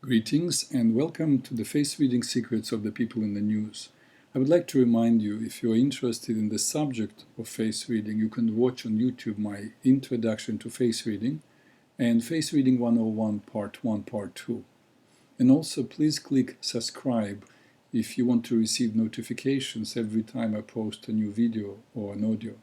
Greetings and welcome to the face reading secrets of the people in the news. I would like to remind you, if you're interested in the subject of face reading, you can watch on YouTube my Introduction to Face Reading and Face Reading 101 Part 1, Part 2. And also please click subscribe if you want to receive notifications every time I post a new video or an audio.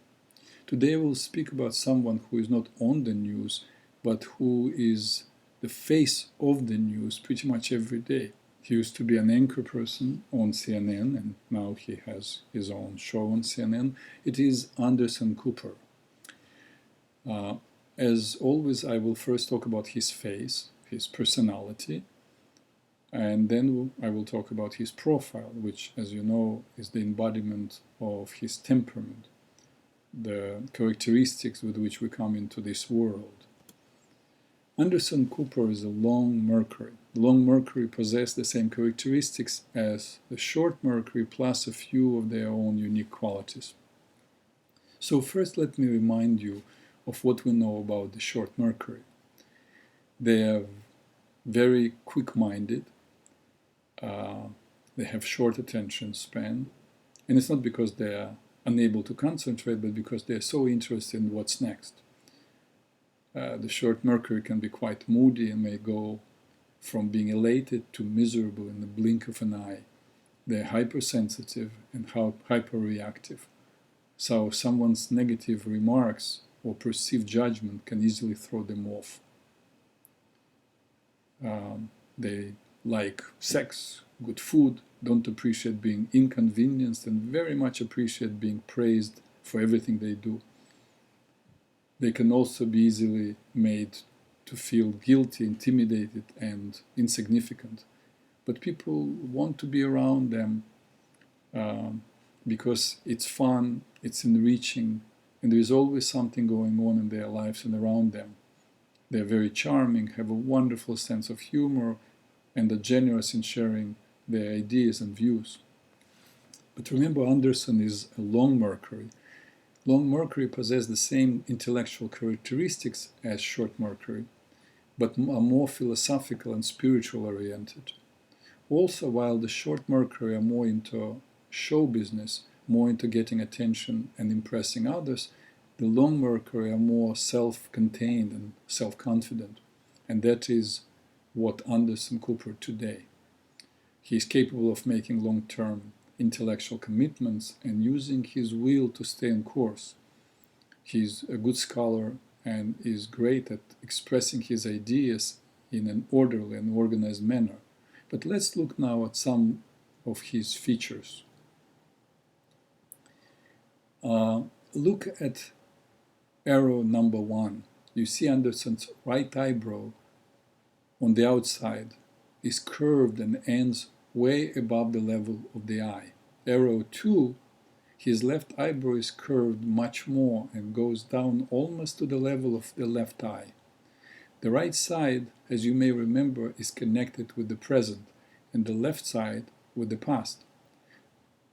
Today I will speak about someone who is not on the news, but who is the face of the news pretty much every day. He used to be an anchor person on CNN, and now he has his own show on CNN. It is Anderson Cooper. As always, I will first talk about his face, his personality, and then I will talk about his profile, which, as you know, is the embodiment of his temperament, the characteristics with which we come into this world. Anderson Cooper is a long Mercury. The long Mercury possess the same characteristics as the short Mercury, plus a few of their own unique qualities. So first let me remind you of what we know about the short Mercury. They are very quick-minded, they have short attention span, and it's not because they are unable to concentrate, but because they're so interested in what's next. The short Mercury can be quite moody and may go from being elated to miserable in the blink of an eye. They're hypersensitive and hyperreactive. So someone's negative remarks or perceived judgment can easily throw them off. They like sex, good food, don't appreciate being inconvenienced, and very much appreciate being praised for everything they do. They can also be easily made to feel guilty, intimidated, and insignificant. But people want to be around them because it's fun, it's enriching, and there is always something going on in their lives and around them. They're very charming, have a wonderful sense of humor, and are generous in sharing their ideas and views. But remember, Anderson is a long Mercury. Long Mercury possess the same intellectual characteristics as short Mercury, but are more philosophical and spiritual oriented. Also, while the short Mercury are more into show business, more into getting attention and impressing others, the long Mercury are more self-contained and self-confident, and that is what Anderson Cooper today. He is capable of making long-term intellectual commitments and using his will to stay on course. He's a good scholar and is great at expressing his ideas in an orderly and organized manner. But let's look now at some of his features. Look at arrow number 1. You see Anderson's right eyebrow on the outside is curved and ends way above the level of the eye. Arrow 2, his left eyebrow is curved much more and goes down almost to the level of the left eye. The right side, as you may remember, is connected with the present, and the left side with the past.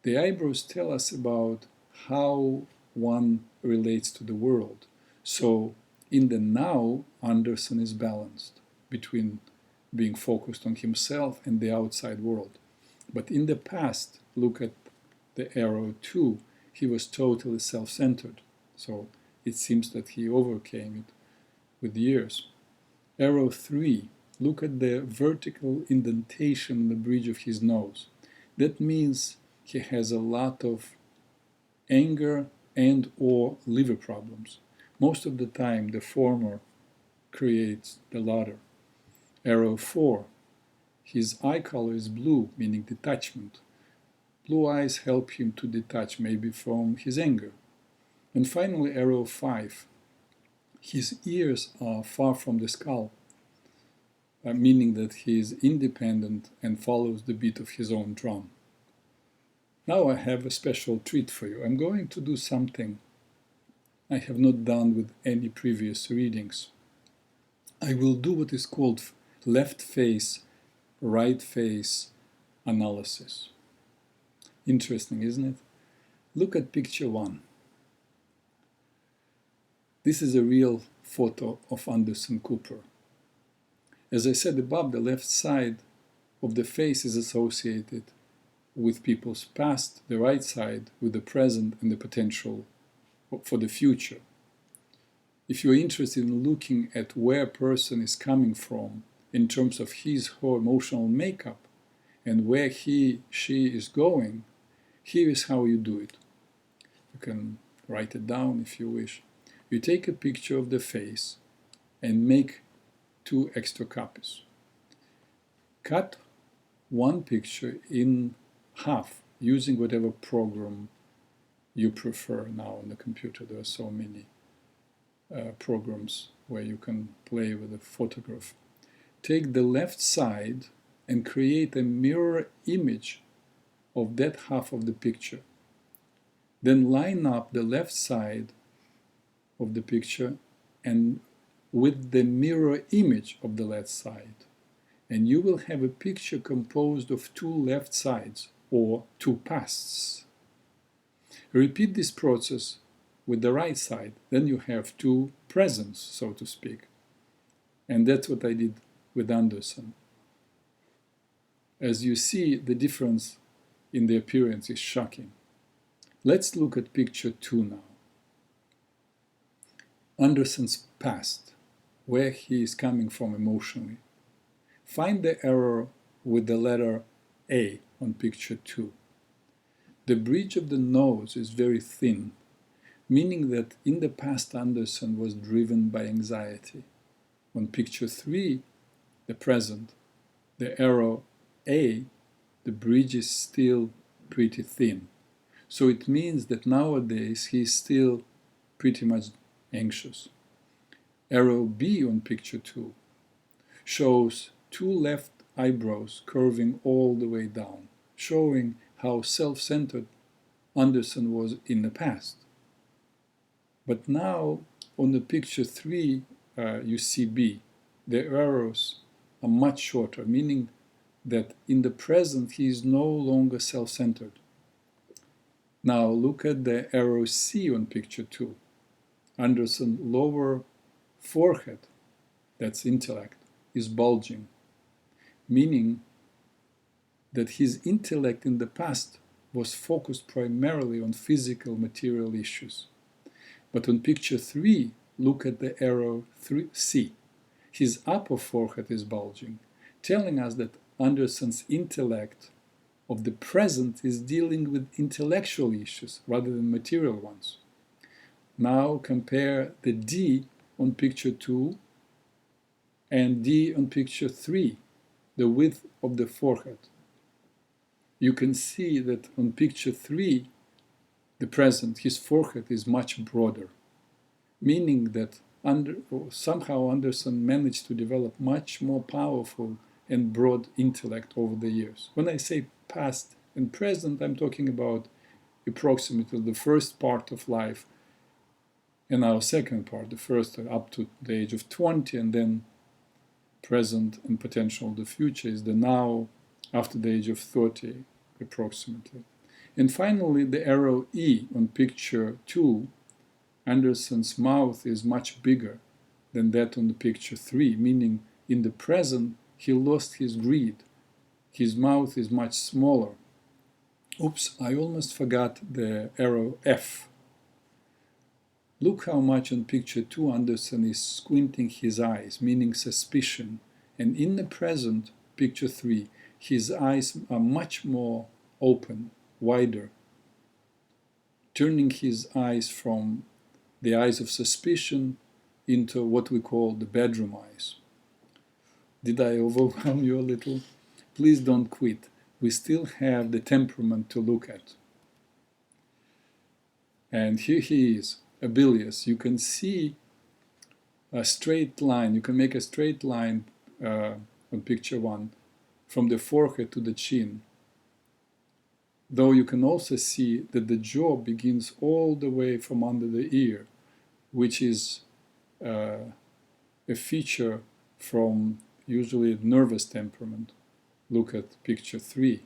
The eyebrows tell us about how one relates to the world. So in the now, Anderson is balanced between being focused on himself and the outside world. But in the past, look at the arrow 2, he was totally self-centered. So it seems that he overcame it with years. Arrow 3, look at the vertical indentation in the bridge of his nose. That means he has a lot of anger and or liver problems. Most of the time, the former creates the latter. Arrow 4, his eye color is blue, meaning detachment. Blue eyes help him to detach maybe from his anger. And finally, arrow 5, his ears are far from the skull, meaning that he is independent and follows the beat of his own drum. Now I have a special treat for you. I'm going to do something I have not done with any previous readings. I will do what is called left face, right face analysis. Interesting, isn't it? Look at picture 1. This is a real photo of Anderson Cooper. As I said above, the left side of the face is associated with people's past, the right side with the present and the potential for the future. If you're interested in looking at where a person is coming from in terms of his or her emotional makeup and where she is going, here is how you do it. You can write it down if you wish. You take a picture of the face and make 2 extra copies. Cut one picture in half using whatever program you prefer now on the computer. There are so many programs where you can play with a photograph. Take the left side and create a mirror image of that half of the picture. Then line up the left side of the picture and with the mirror image of the left side. And you will have a picture composed of 2 left sides, or 2 pasts. Repeat this process with the right side, then you have 2 presents, so to speak. And that's what I did with Anderson. As you see, the difference in the appearance is shocking. Let's look at picture 2 now. Anderson's past, where he is coming from emotionally. Find the error with the letter A on picture 2. The bridge of the nose is very thin, meaning that in the past Anderson was driven by anxiety. On picture 3, the present, the arrow A, the bridge is still pretty thin. So it means that nowadays he's still pretty much anxious. Arrow B on picture 2 shows 2 left eyebrows curving all the way down, showing how self-centered Anderson was in the past. But now on the picture 3 you see B. The arrows are much shorter, meaning that in the present he is no longer self-centered. Now look at the arrow C on picture 2. Anderson's lower forehead, that's intellect, is bulging, meaning that his intellect in the past was focused primarily on physical material issues. But on picture 3, look at the arrow C. His upper forehead is bulging, telling us that Anderson's intellect of the present is dealing with intellectual issues rather than material ones. Now compare the D on picture 2 and D on picture 3, the width of the forehead. You can see that on picture 3, the present, his forehead is much broader, meaning that somehow Anderson managed to develop much more powerful and broad intellect over the years. When I say past and present, I'm talking about approximately the first part of life and our second part, the first up to the age of 20, and then present and potential of the future is the now after the age of 30 approximately. And finally, the arrow E on picture 2, Anderson's mouth is much bigger than that on the picture 3, meaning in the present he lost his greed. His mouth is much smaller. Oops, I almost forgot the arrow F. Look how much on picture 2 Anderson is squinting his eyes, meaning suspicion. And in the present, picture 3, his eyes are much more open, wider, turning his eyes from the eyes of suspicion into what we call the bedroom eyes. Did I overwhelm you a little? Please don't quit. We still have the temperament to look at. And here he is, bilious. You can see a straight line. You can make a straight line on picture 1 from the forehead to the chin. Though you can also see that the jaw begins all the way from under the ear, which is a feature from usually nervous temperament. Look at picture 3.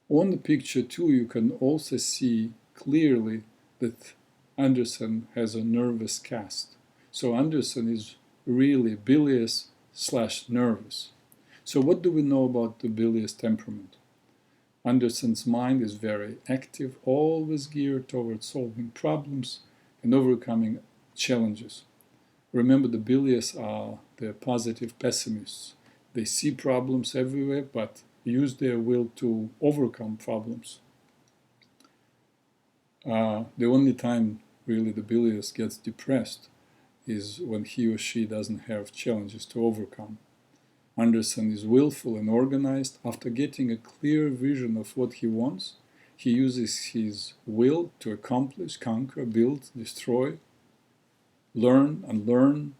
On the picture 2, you can also see clearly that Anderson has a nervous cast. So Anderson is really bilious/nervous. So what do we know about the bilious temperament? Anderson's mind is very active, always geared towards solving problems and overcoming challenges. Remember, the bilious are the positive pessimists. They see problems everywhere, but use their will to overcome problems. The only time really the bilious gets depressed is when he or she doesn't have challenges to overcome. Anderson is willful and organized. After getting a clear vision of what he wants, he uses his will to accomplish, conquer, build, destroy, learn, unlearn,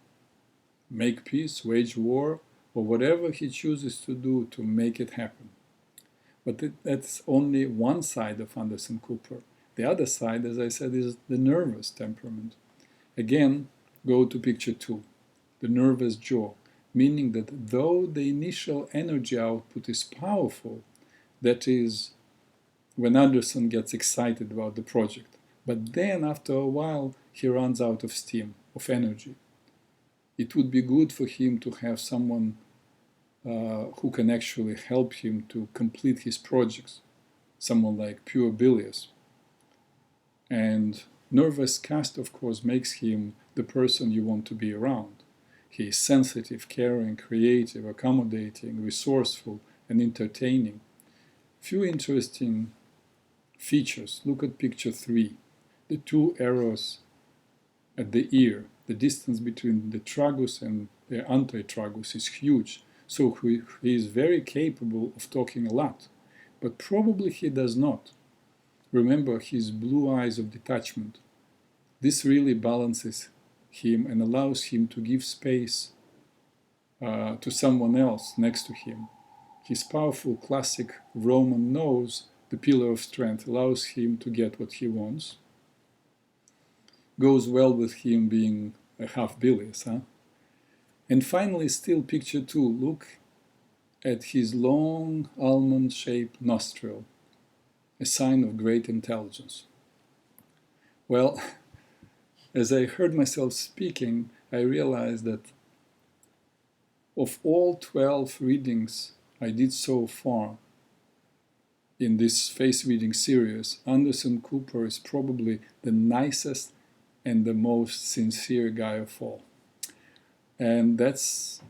make peace, wage war, or whatever he chooses to do to make it happen. But that's only one side of Anderson Cooper. The other side, as I said, is the nervous temperament. Again, go to picture 2, the nervous jaw, meaning that though the initial energy output is powerful, that is, when Anderson gets excited about the project, but then after a while he runs out of steam, of energy. It would be good for him to have someone who can actually help him to complete his projects, someone like pure bilious. And nervous cast, of course, makes him the person you want to be around. He is sensitive, caring, creative, accommodating, resourceful, and entertaining. Few interesting features. Look at picture 3. The 2 arrows at the ear. The distance between the tragus and the antetragus is huge, so he is very capable of talking a lot, but probably he does not. Remember his blue eyes of detachment. This really balances him and allows him to give space to someone else next to him. His powerful classic Roman nose, the pillar of strength, allows him to get what he wants. Goes well with him being a half bilious, huh? And finally, still picture 2, look at his long almond-shaped nostril, a sign of great intelligence. Well, as I heard myself speaking, I realized that of all 12 readings I did so far in this face reading series, Anderson Cooper is probably the nicest and the most sincere guy of all. And that's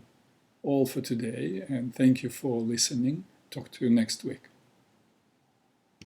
all for today, and thank you for listening. Talk to you next week.